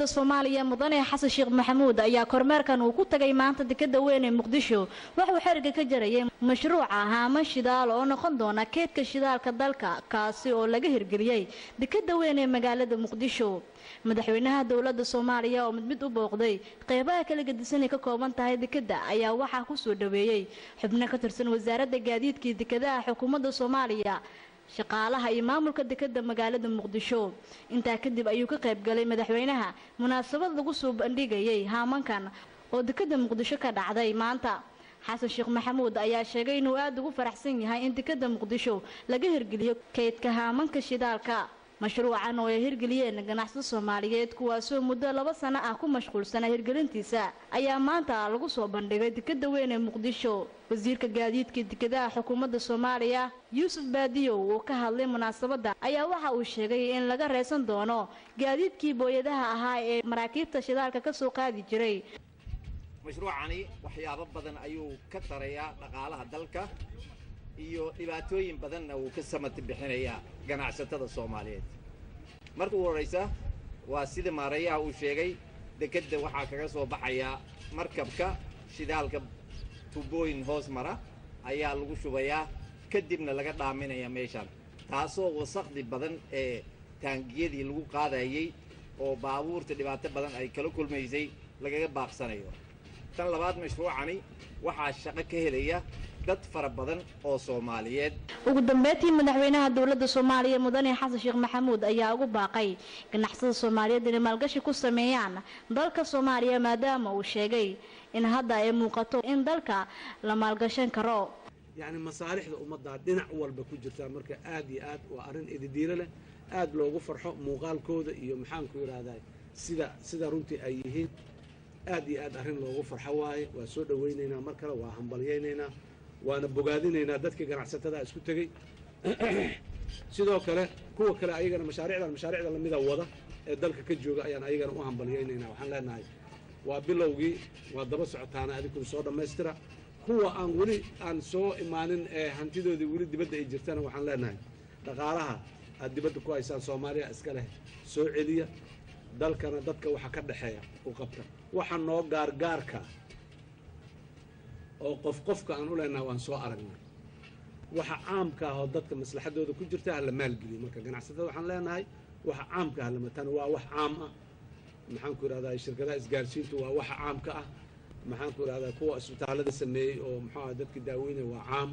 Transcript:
Soomaaliya mudane Xasan Sheekh Maxamuud ayaa kormeerkan uu ku tagay maanta dekedda weyn ee Muqdisho wuxuu xiriga ka jarayay mashruuca haama shidaal oo noqon doona keedka shidaalka dalka kaasi oo laga hirgeliyay dekedda weyn ee magaalada Muqdisho madaxweynaha dawladda Soomaaliya oo mid u booqday qeybaha kala gedisan ee ka kooban tahay dekedda ayaa waxa ku soo dhaweeyay xubno ka tirsan wasaaradda gaadiidka dekedaha xukuumadda Soomaaliya shaqaalaha iyo maamulka dekedda magaalada Muqdisho inta kadib ayuu ka qayb galay madaxweynaha munaasabad lagu soo bandhigayay haamankan oo dekedda Muqdisho ka dhacday maanta Xasan Sheekh Maxamuud ayaa sheegay inuu aad ugu faraxsan yahay in dekedda Muqdisho laga hirgeliyo keedka haamanka shidaalka mashruucan oo ay hirgeliyeen ganacsato Soomaaliyeed kuwaasoo muddo 2 sano ah ku mashquulsan hirgelintiisa ayaa maanta lagu soo bandhigay dekedda weyn ee Muqdisho wasiirka gaadiidka dekedaha xukuumadda Soomaaliya Yuusuf Baadiyo oo ka hadlay munaasabada ayaa waxa uu sheegay in laga reesan doono gaadiidkii booyadaha ahaa ee maraakiibta shidaalka ka soo qaadi jiray mashruucani waxyaabo badan ayuu ka tarayaa dhaqaalaha dalka iyo dhibaatooyin badanna uu ka samad bixinayaa ganacsatada Soomaaliyeed marka uu horeysa waa sida maareeyaha uu sheegay dekedda waxa kaga soo baxaya markabka shidaalka tubooyin hoos mara ayaa lagu shubayaa kadibna laga dhaaminaya meeshan taasoo wasaqdi badan ee taangiyadii lagu qaadayay oo baabuurta dhibaato badan ay kala kulmaysay lagaga baaqsanayo tan labaad mashruucani waxa shaqo ka helaya dad fara badan oo Soomaaliyeed ugu dambeyntii madaxweynaha dawladda Soomaaliya mudane Xasan Sheekh Maxamuud ayaa ugu baaqay ganacsatada Soomaaliyeed inay maalgashi ku sameeyaan dalka Soomaaliya maadaama uu sheegay in hadda ay muuqato in dalka la maalgashan karo يعني مصالح الأمة دينع والبكو جرتا مركا آد يآد وأرن إديرة له آد لو غفر حق مغال كود يوم حان كور هذا سيدا رنتي أيهين آد يآد أرن لو غفر حواي وسود ويننا مركلا وهمبلييننا وأنا بقاديننا دتك جرع ستة اسكت جي سيدا كلا كوا كلا أيجنا المشاريع اللي مذوضة الدلك كجوجا يعني أيجنا وهمبلييننا وحنا لنا هاي وبلوجي ودبس عطانا هذه كل صورة مسترة kuwa aan wali aan soo imaanin ee hantidoodii wali dibadda ay jirtaan waxaan leenahay dhaqaalaha aad dibadda ku haysan Soomaaliya iska leh soo celiya dalkana dadka waxa ka dhaxeeya u qabta waxa noo gaargaarka oo qofka aan u leenahay waan soo aragnay waxa caamka ah oo dadka maslaxadooda ku jirta la maalgeliyo marka ganacsatada waxaan leenahay waxa caamka ah lama tan waa wax caam ah maxaan ku raadayay shirkadaha isgaarsiintu waa waxa caamka ah maxaan ku raadayay kuwa isbitaalada sameeyay oo maxaa dadka daaweynaya waa caam